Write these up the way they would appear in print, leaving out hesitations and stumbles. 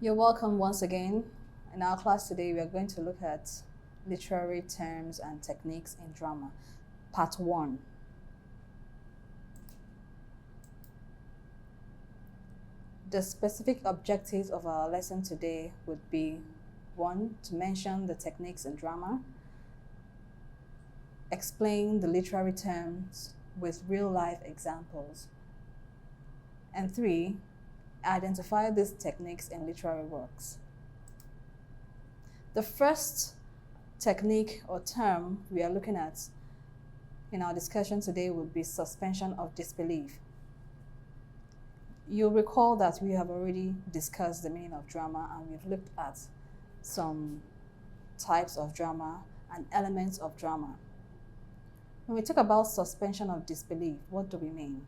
You're welcome once again. In our class today, we are going to look at literary terms and techniques in drama, part 1. The specific objectives of our lesson today would be 1. To mention the techniques in drama, explain the literary terms with real-life examples, and 3. Identify these techniques in literary works. The first technique or term we are looking at in our discussion today would be suspension of disbelief. You'll recall that we have already discussed the meaning of drama, and we've looked at some types of drama and elements of drama. When we talk about suspension of disbelief, what do we mean?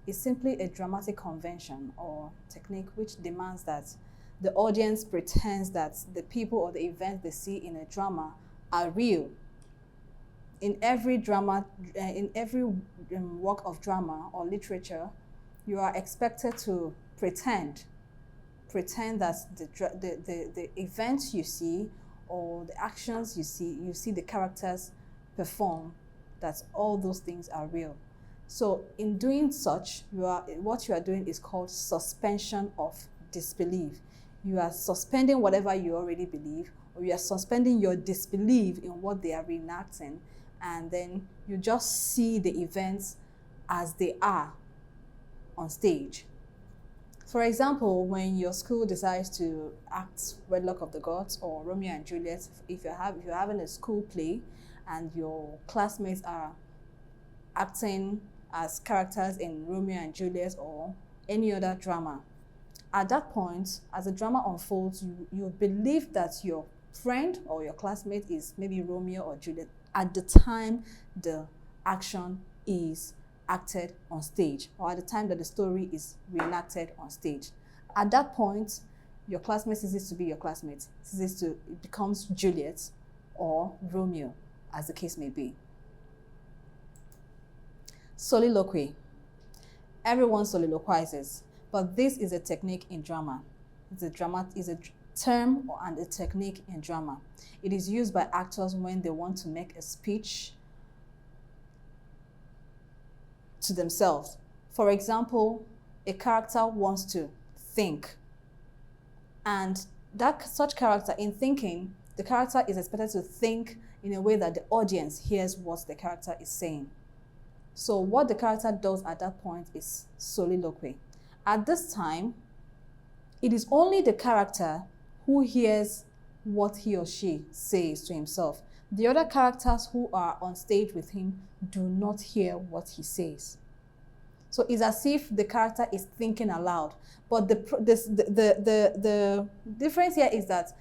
It's simply a dramatic convention or technique which demands that the audience pretends that the people or the events they see in a drama are real. In every work of drama or literature, you are expected to pretend that the events you see or the actions you see the characters perform, that all those things are real. So in doing such, what you are doing is called suspension of disbelief. You are suspending whatever you already believe, or you are suspending your disbelief in what they are reenacting, and then you just see the events as they are on stage. For example, when your school decides to act Wedlock of the Gods or Romeo and Juliet, if you're having a school play and your classmates are acting as characters in Romeo and Juliet or any other drama, at that point, as the drama unfolds, you believe that your friend or your classmate is maybe Romeo or Juliet at the time the action is acted on stage, or at the time that the story is reenacted on stage. At that point, your classmate ceases to be your classmate, it becomes Juliet or Romeo, as the case may be. Soliloquy. Everyone soliloquizes, but this is a technique in drama. It's a term and a technique in drama. It is used by actors when they want to make a speech to themselves. For example, a character wants to think, and such character, in thinking, the character is expected to think in a way that the audience hears what the character is saying. So what the character does at that point is soliloquy. At this time, it is only the character who hears what he or she says to himself. The other characters who are on stage with him do not hear what he says. So it's as if the character is thinking aloud. But the difference here is that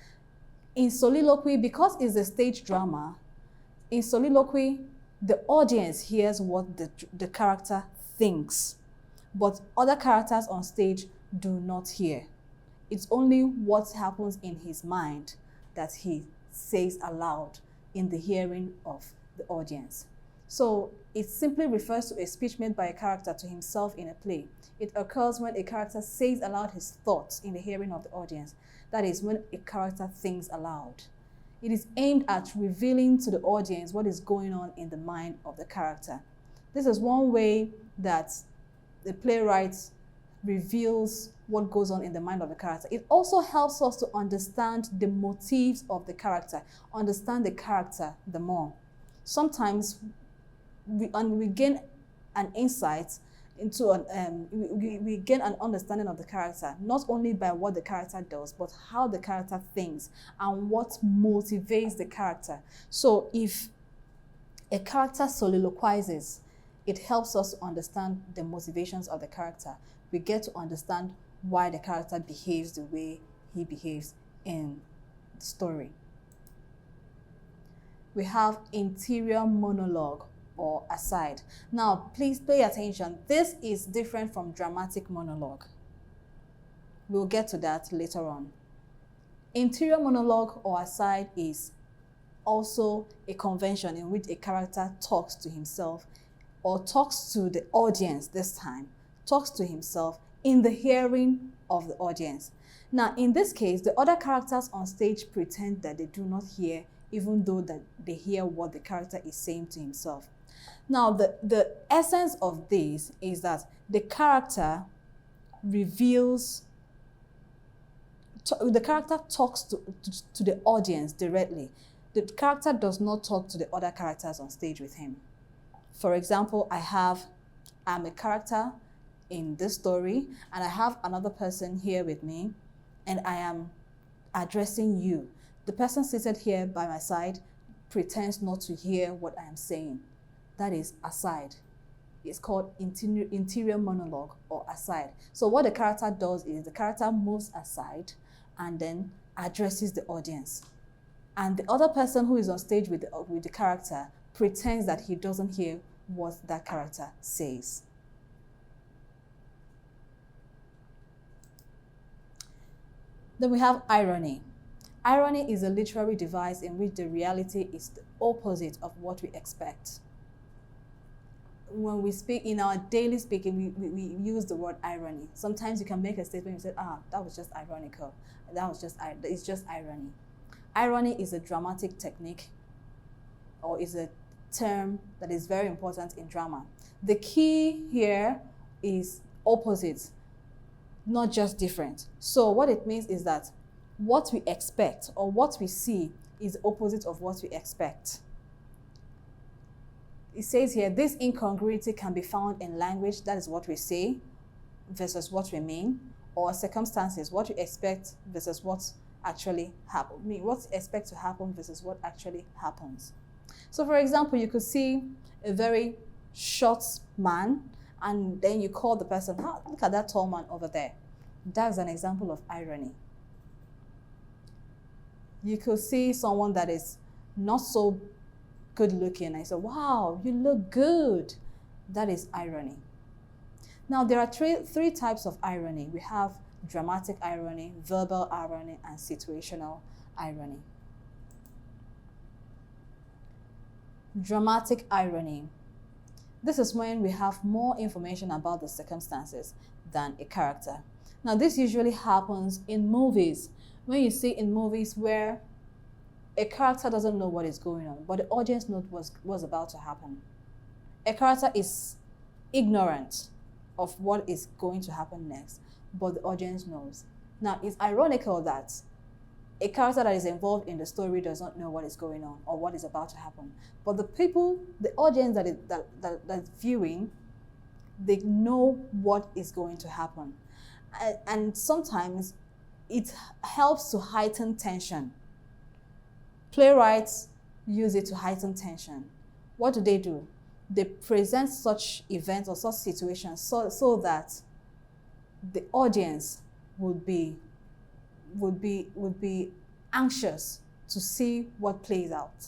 in soliloquy, because it's a stage drama, in soliloquy, the audience hears what the character thinks, but other characters on stage do not hear. It's only what happens in his mind that he says aloud in the hearing of the audience. So it simply refers to a speech made by a character to himself in a play. It occurs when a character says aloud his thoughts in the hearing of the audience. That is when a character thinks aloud. It is aimed at revealing to the audience what is going on in the mind of the character. This is one way that the playwright reveals what goes on in the mind of the character. It also helps us to understand the motives of the character, understand the character the more. Sometimes we gain an insight into we gain an understanding of the character, not only by what the character does, but how the character thinks and what motivates the character. So if a character soliloquizes, it helps us to understand the motivations of the character. We get to understand why the character behaves the way he behaves in the story. We have interior monologue or aside. Now, please pay attention. This is different from dramatic monologue. We'll get to that later on. Interior monologue or aside is also a convention in which a character talks to himself or talks to the audience this time, talks to himself in the hearing of the audience. Now, in this case, the other characters on stage pretend that they do not hear, even though that they hear what the character is saying to himself. Now, the essence of this is that the character reveals, the character talks to the audience directly. The character does not talk to the other characters on stage with him. For example, I'm a character in this story, and I have another person here with me, and I am addressing you. The person seated here by my side pretends not to hear what I am saying. That is aside. It's called interior monologue or aside. So what the character does is the character moves aside and then addresses the audience. And the other person who is on stage with the character pretends that he doesn't hear what that character says. Then we have irony. Irony is a literary device in which the reality is the opposite of what we expect. When we speak in our daily speaking, we use the word irony. Sometimes you can make a statement and say, that was just ironical. It's just irony. Irony is a dramatic technique, or is a term that is very important in drama. The key here is opposite, not just different. So what it means is that what we expect or what we see is opposite of what we expect. It says here, this incongruity can be found in language, that is what we say, versus what we mean, or circumstances, what we expect versus what actually happens. What we expect to happen versus what actually happens. So for example, you could see a very short man, and then you call the person, look at that tall man over there. That's an example of irony. You could see someone that is not so good looking, and I say, wow, you look good. That is irony. Now, there are three types of irony. We have dramatic irony, verbal irony, and situational irony. Dramatic irony. This is when we have more information about the circumstances than a character. Now, this usually happens in movies. When you see in movies where a character doesn't know what is going on, but the audience knows what's about to happen. A character is ignorant of what is going to happen next, but the audience knows. Now, it's ironical that a character that is involved in the story does not know what is going on or what is about to happen. But the audience that's viewing, they know what is going to happen. And sometimes it helps to heighten tension. Playwrights use it to heighten tension. What do? They present such events or such situations so that the audience would be anxious to see what plays out.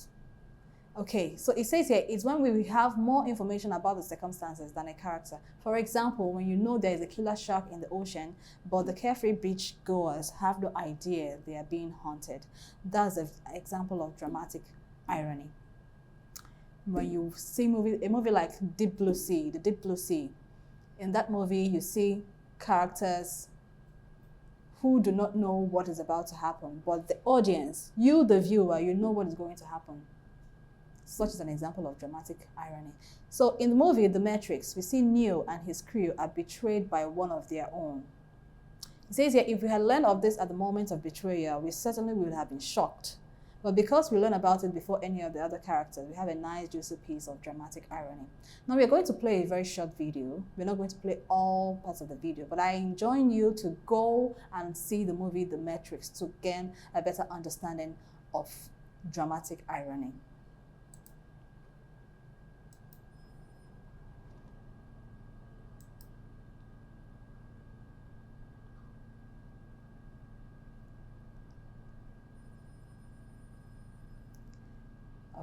Okay, so it says here, it's when we have more information about the circumstances than a character. For example, when you know there is a killer shark in the ocean, but the carefree beach goers have no idea they are being haunted. That's an example of dramatic irony. When you see a movie like Deep Blue Sea, The Deep Blue Sea, in that movie you see characters who do not know what is about to happen, but the audience, you the viewer, you know what is going to happen. Such is an example of dramatic irony. So in the movie The Matrix, we see Neo and his crew are betrayed by one of their own. It says here, if we had learned of this at the moment of betrayal, we certainly would have been shocked. But because we learn about it before any of the other characters, we have a nice juicy piece of dramatic irony. Now we're going to play a very short video. We're not going to play all parts of the video, but I enjoin you to go and see the movie The Matrix to gain a better understanding of dramatic irony.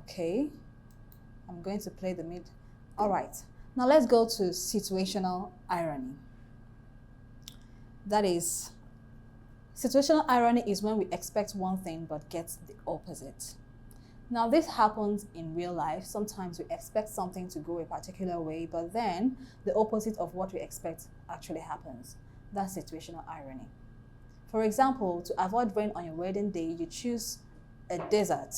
Okay, I'm going to play the mid. All right, now let's go to situational irony. That is, situational irony is when we expect one thing but get the opposite. Now this happens in real life. Sometimes we expect something to go a particular way, but then the opposite of what we expect actually happens. That's situational irony. For example, to avoid rain on your wedding day, you choose a desert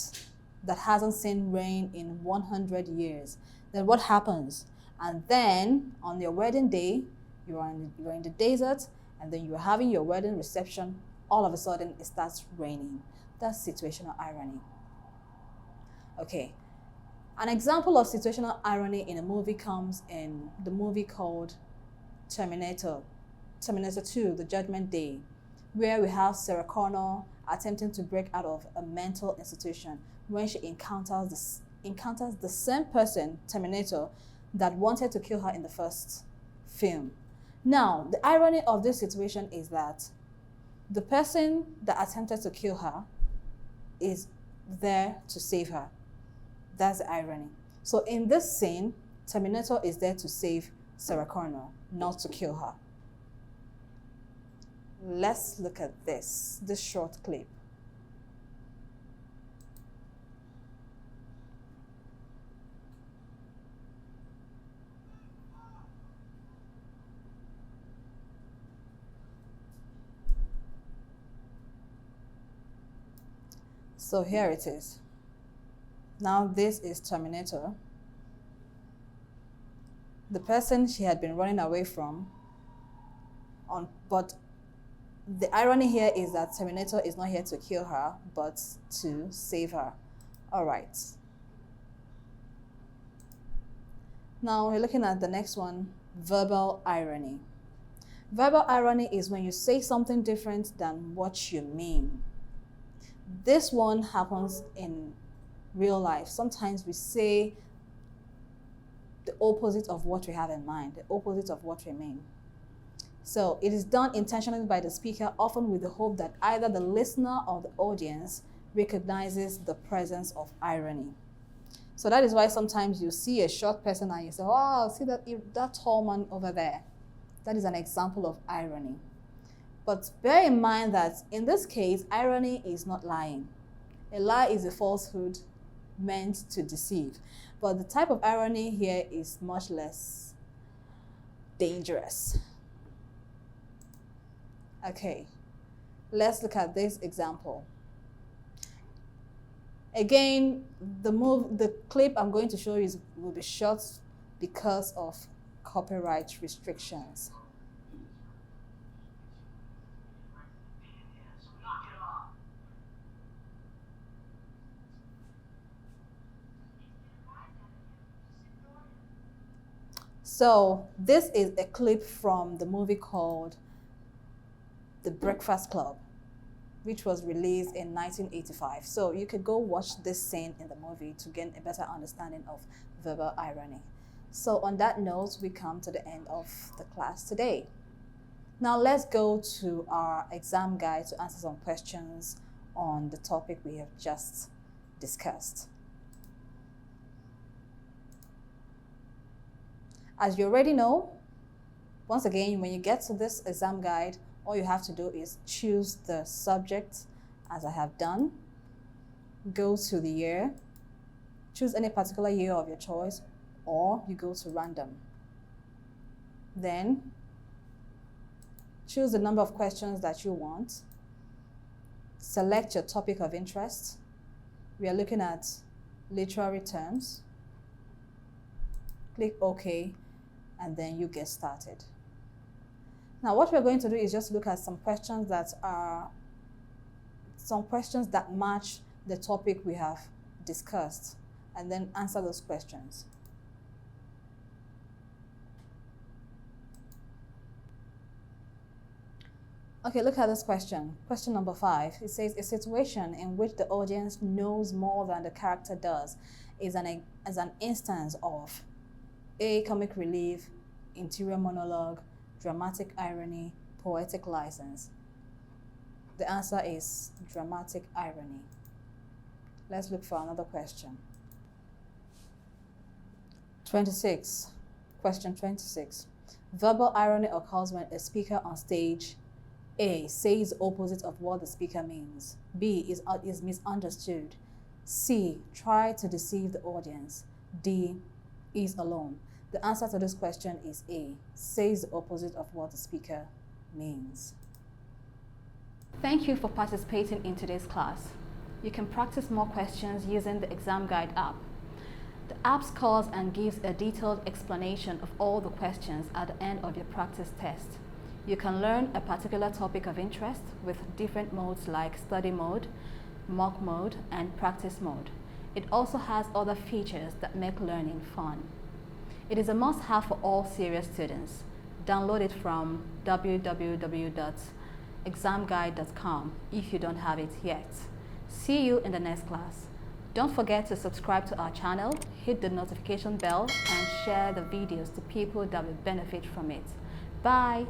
that hasn't seen rain in 100 years. Then what happens? And then on your wedding day, you're in the desert, and then you're having your wedding reception. All of a sudden, it starts raining. That's situational irony. Okay. An example of situational irony in a movie comes in the movie called Terminator 2, The Judgment Day, where we have Sarah Connor attempting to break out of a mental institution when she encounters the same person, Terminator, that wanted to kill her in the first film. Now, the irony of this situation is that the person that attempted to kill her is there to save her. That's the irony. So in this scene, Terminator is there to save Sarah Connor, not to kill her. Let's look at this short clip. So here it is. Now this is Terminator. The person she had been running away from, but the irony here is that Terminator is not here to kill her, but to save her. All right. Now we're looking at the next one, verbal irony. Verbal irony is when you say something different than what you mean. This one happens in real life. Sometimes we say the opposite of what we have in mind, the opposite of what we mean. So it is done intentionally by the speaker, often with the hope that either the listener or the audience recognizes the presence of irony. So that is why sometimes you see a short person and you say, oh, see that tall man over there. That is an example of irony. But bear in mind that in this case, irony is not lying. A lie is a falsehood meant to deceive. But the type of irony here is much less dangerous. Okay, let's look at this example. Again, the clip I'm going to show you will be short because of copyright restrictions. So this is a clip from the movie called The Breakfast Club, which was released in 1985. So you could go watch this scene in the movie to gain a better understanding of verbal irony. So on that note, we come to the end of the class today. Now let's go to our exam guide to answer some questions on the topic we have just discussed. As you already know, once again, when you get to this exam guide, all you have to do is choose the subject, as I have done, go to the year, choose any particular year of your choice, or you go to random. Then choose the number of questions that you want, select your topic of interest. We are looking at literary terms. Click OK, and then you get started. Now what we're going to do is just look at some questions that match the topic we have discussed, and then answer those questions. Okay, look at this question. Question number 5. It says, a situation in which the audience knows more than the character does is an instance of A, comic relief, interior monologue, dramatic irony, poetic license. The answer is dramatic irony. Let's look for another question. 26. Question 26. Verbal irony occurs when a speaker on stage A, says the opposite of what the speaker means. B, is misunderstood. C, try to deceive the audience. D, is alone. The answer to this question is A, says the opposite of what the speaker means. Thank you for participating in today's class. You can practice more questions using the ExamGuide app. The app scores and gives a detailed explanation of all the questions at the end of your practice test. You can learn a particular topic of interest with different modes like study mode, mock mode, and practice mode. It also has other features that make learning fun. It is a must-have for all serious students. Download it from www.examguide.com if you don't have it yet. See you in the next class. Don't forget to subscribe to our channel, hit the notification bell, and share the videos to people that will benefit from it. Bye!